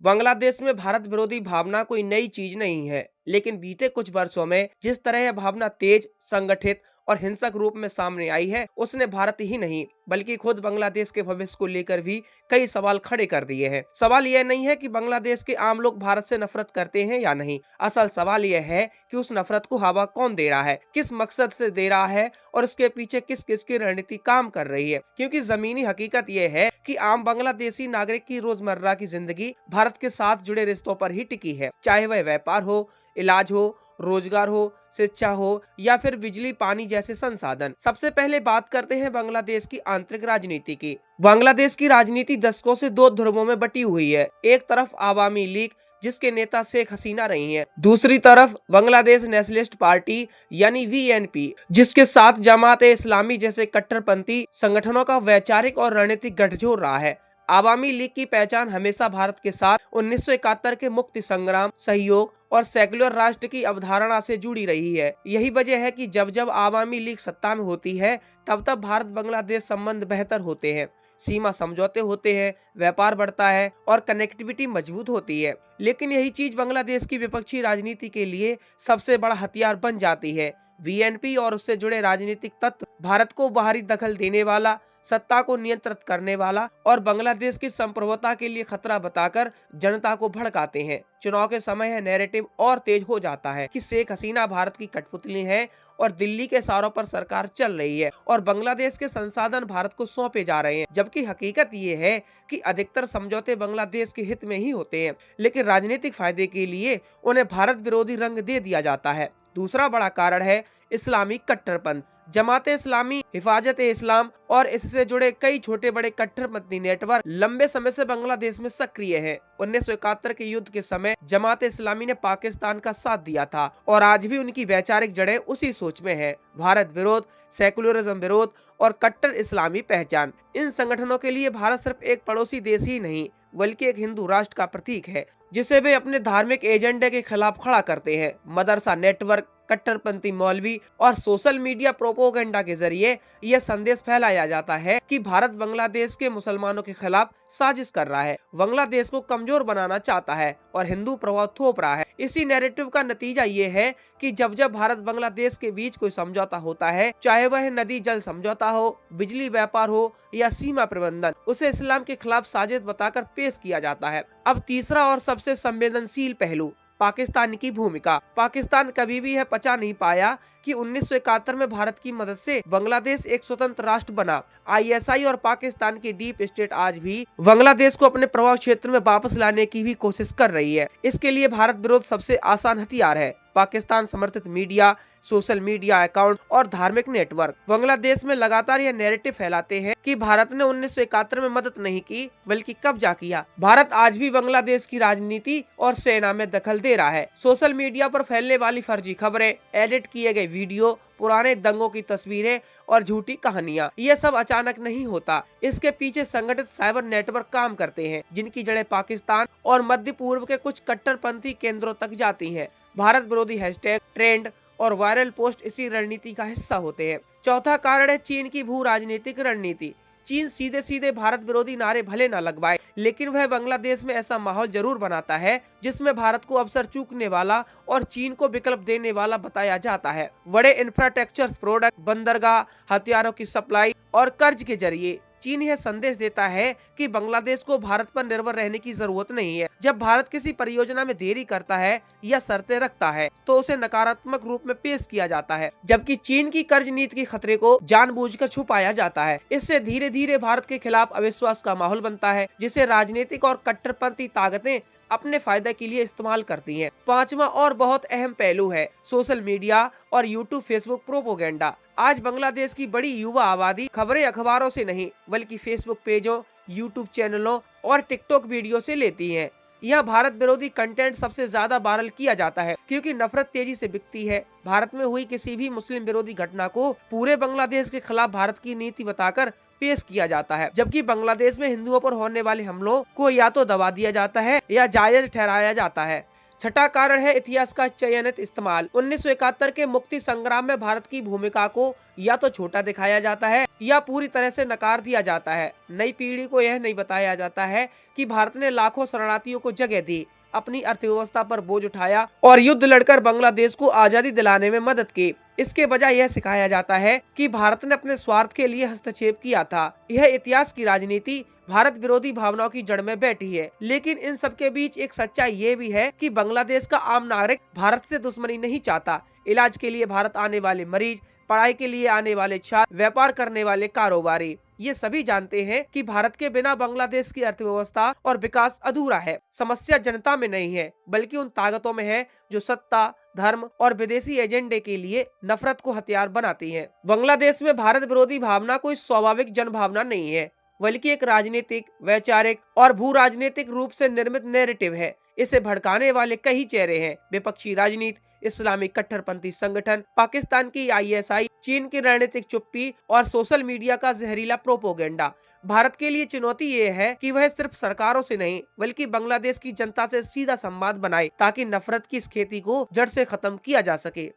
बांग्लादेश में भारत विरोधी भावना कोई नई चीज नहीं है, लेकिन बीते कुछ वर्षों में जिस तरह यह भावना तेज, संगठित और हिंसक रूप में सामने आई है, उसने भारत ही नहीं बल्कि खुद बांग्लादेश के भविष्य को लेकर भी कई सवाल खड़े कर दिए हैं। सवाल यह नहीं है कि बांग्लादेश के आम लोग भारत से नफरत करते हैं या नहीं, असल सवाल यह है कि उस नफरत को हवा कौन दे रहा है, किस मकसद से दे रहा है और उसके पीछे किस किस की रणनीति काम कर रही है। क्योंकि जमीनी हकीकत यह है कि आम बांग्लादेशी नागरिक की रोजमर्रा की जिंदगी भारत के साथ जुड़े रिश्तों पर ही टिकी है, चाहे वह व्यापार हो, इलाज हो, रोजगार हो, शिक्षा हो या फिर बिजली पानी जैसे संसाधन। सबसे पहले बात करते हैं बांग्लादेश की आंतरिक राजनीति की। बांग्लादेश की राजनीति दशकों से दो ध्रुवों में बटी हुई है। एक तरफ आवामी लीग जिसके नेता शेख हसीना रही हैं, दूसरी तरफ बांग्लादेश नेशनलिस्ट पार्टी यानी वीएनपी जिसके साथ जमात ए इस्लामी जैसे कट्टरपंथी संगठनों का वैचारिक और रणनीतिक गठजोड़ रहा है। आवामी लीग की पहचान हमेशा भारत के साथ 1971 के मुक्ति संग्राम, सहयोग और सेक्युलर राष्ट्र की अवधारणा से जुड़ी रही है। यही वजह है कि जब जब आवामी लीग सत्ता में होती है तब तब भारत बांग्लादेश संबंध बेहतर होते हैं, सीमा समझौते होते हैं, व्यापार बढ़ता है और कनेक्टिविटी मजबूत होती है। लेकिन यही चीज बांग्लादेश की विपक्षी राजनीति के लिए सबसे बड़ा हथियार बन जाती है। वीएनपी और उससे जुड़े राजनीतिक तत्व भारत को बाहरी दखल देने वाला, सत्ता को नियंत्रित करने वाला और बांग्लादेश की संप्रभुता के लिए खतरा बताकर जनता को भड़काते हैं। चुनाव के समय यह नैरेटिव और तेज हो जाता है कि शेख हसीना भारत की कठपुतली है और दिल्ली के इशारों पर सरकार चल रही है और बांग्लादेश के संसाधन भारत को सौंपे जा रहे हैं। जबकि हकीकत ये है कि अधिकतर समझौते बांग्लादेश के हित में ही होते हैं, लेकिन राजनीतिक फायदे के लिए उन्हें भारत विरोधी रंग दे दिया जाता है। दूसरा बड़ा कारण है इस्लामी कट्टरपंथ। जमाते इस्लामी, हिफाजत ए इस्लाम और इससे जुड़े कई छोटे बड़े कट्टरपंथी नेटवर्क लंबे समय से बांग्लादेश में सक्रिय हैं। 1971 के युद्ध के समय जमाते इस्लामी ने पाकिस्तान का साथ दिया था और आज भी उनकी वैचारिक जड़ें उसी सोच में है, भारत विरोध, सेकुलरिज्म विरोध और कट्टर इस्लामी पहचान। इन संगठनों के लिए भारत सिर्फ एक पड़ोसी देश ही नहीं बल्कि एक हिंदू राष्ट्र का प्रतीक है जिसे वे अपने धार्मिक एजेंडे के खिलाफ खड़ा करते हैं। मदरसा नेटवर्क, कट्टरपंथी मौलवी और सोशल मीडिया प्रोपोगेंडा के जरिए यह संदेश फैलाया जाता है कि भारत बांग्लादेश के मुसलमानों के खिलाफ साजिश कर रहा है, बांग्लादेश को कमजोर बनाना चाहता है और हिंदू प्रभाव थोप रहा है। इसी नैरेटिव का नतीजा ये है कि जब जब भारत बांग्लादेश के बीच कोई समझौता होता है, चाहे वह नदी जल समझौता हो, बिजली व्यापार हो या सीमा प्रबंधन, उसे इस्लाम के खिलाफ साजिश बताकर पेश किया जाता है। अब तीसरा और सबसे संवेदनशील पहलू, पाकिस्तान की भूमिका। पाकिस्तान कभी भी यह पचा नहीं पाया कि 1971 में भारत की मदद से बांग्लादेश एक स्वतंत्र राष्ट्र बना। आईएसआई और पाकिस्तान की डीप स्टेट आज भी बांग्लादेश को अपने प्रभाव क्षेत्र में वापस लाने की भी कोशिश कर रही है। इसके लिए भारत विरोध सबसे आसान हथियार है। पाकिस्तान समर्थित मीडिया, सोशल मीडिया अकाउंट और धार्मिक नेटवर्क बांग्लादेश में लगातार यह नैरेटिव फैलाते हैं कि भारत ने 1971 में मदद नहीं की बल्कि कब्जा किया। भारत आज भी बांग्लादेश की राजनीति और सेना में दखल दे रहा है। सोशल मीडिया पर फैलने वाली फर्जी खबरें, एडिट किए गए वीडियो, पुराने दंगों की तस्वीरें और झूठी कहानियां, ये सब अचानक नहीं होता। इसके पीछे संगठित साइबर नेटवर्क काम करते हैं जिनकी जड़ें पाकिस्तान और मध्य पूर्व के कुछ कट्टरपंथी केंद्रों तक जाती हैं। भारत विरोधी हैशटैग, ट्रेंड और वायरल पोस्ट इसी रणनीति का हिस्सा होते हैं। चौथा कारण है चीन की भू राजनीतिक रणनीति। चीन सीधे सीधे भारत विरोधी नारे भले न लगवाए, लेकिन वह बांग्लादेश में ऐसा माहौल जरूर बनाता है जिसमें भारत को अवसर चूकने वाला और चीन को विकल्प देने वाला बताया जाता है। बड़े इंफ्रास्ट्रक्चर प्रोडक्ट, बंदरगाह, हथियारों की सप्लाई और कर्ज के जरिए चीन यह संदेश देता है कि बांग्लादेश को भारत पर निर्भर रहने की जरूरत नहीं है। जब भारत किसी परियोजना में देरी करता है या शर्तें रखता है तो उसे नकारात्मक रूप में पेश किया जाता है, जबकि चीन की कर्ज नीति के खतरे को जानबूझकर छुपाया जाता है। इससे धीरे धीरे भारत के खिलाफ अविश्वास का माहौल बनता है जिसे राजनीतिक और कट्टरपंथी ताकतें अपने फायदे के लिए इस्तेमाल करती हैं। पांचवा और बहुत अहम पहलू है सोशल मीडिया और यूट्यूब फेसबुक प्रोपोगेंडा। आज बांग्लादेश की बड़ी युवा आबादी खबरें अखबारों से नहीं बल्कि फेसबुक पेजों, यूट्यूब चैनलों और टिकटॉक वीडियो से लेती है। यह भारत विरोधी कंटेंट सबसे ज्यादा वायरल किया जाता है क्योंकि नफरत तेजी से बिकती है। भारत में हुई किसी भी मुस्लिम विरोधी घटना को पूरे बांग्लादेश के खिलाफ भारत की नीति बताकर पेश किया जाता है, जबकि बांग्लादेश में हिंदुओं पर होने वाले हमलों को या तो दबा दिया जाता है या जायज ठहराया जाता है। छठा कारण है इतिहास का चयनित इस्तेमाल। 1971 के मुक्ति संग्राम में भारत की भूमिका को या तो छोटा दिखाया जाता है या पूरी तरह से नकार दिया जाता है। नई पीढ़ी को यह नहीं बताया जाता है कि भारत ने लाखों शरणार्थियों को जगह दी, अपनी अर्थव्यवस्था पर बोझ उठाया और युद्ध लड़कर बांग्लादेश को आजादी दिलाने में मदद की। इसके बजाय यह सिखाया जाता है कि भारत ने अपने स्वार्थ के लिए हस्तक्षेप किया था। यह इतिहास की राजनीति भारत विरोधी भावनाओं की जड़ में बैठी है। लेकिन इन सब के बीच एक सच्चाई ये भी है कि बांग्लादेश का आम नागरिक भारत से दुश्मनी नहीं चाहता। इलाज के लिए भारत आने वाले मरीज, पढ़ाई के लिए आने वाले छात्र, व्यापार करने वाले कारोबारी, ये सभी जानते हैं कि भारत के बिना बांग्लादेश की अर्थव्यवस्था और विकास अधूरा है। समस्या जनता में नहीं है, बल्कि उन ताकतों में है जो सत्ता, धर्म और विदेशी एजेंडे के लिए नफरत को हथियार बनाती हैं। बांग्लादेश में भारत विरोधी भावना कोई स्वाभाविक जन भावना नहीं है, बल्कि एक राजनीतिक, वैचारिक और भू राजनीतिक रूप से निर्मित नैरेटिव है। इसे भड़काने वाले कई चेहरे हैं: विपक्षी राजनीति, इस्लामिक कट्टरपंथी संगठन, पाकिस्तान की आईएसआई, चीन की रणनीतिक चुप्पी और सोशल मीडिया का जहरीला प्रोपोगेंडा। भारत के लिए चुनौती ये है कि वह सिर्फ सरकारों से नहीं, बल्कि बांग्लादेश की जनता से सीधा संवाद बनाए, ताकि नफरत की इस खेती को जड़ से खत्म किया जा सके।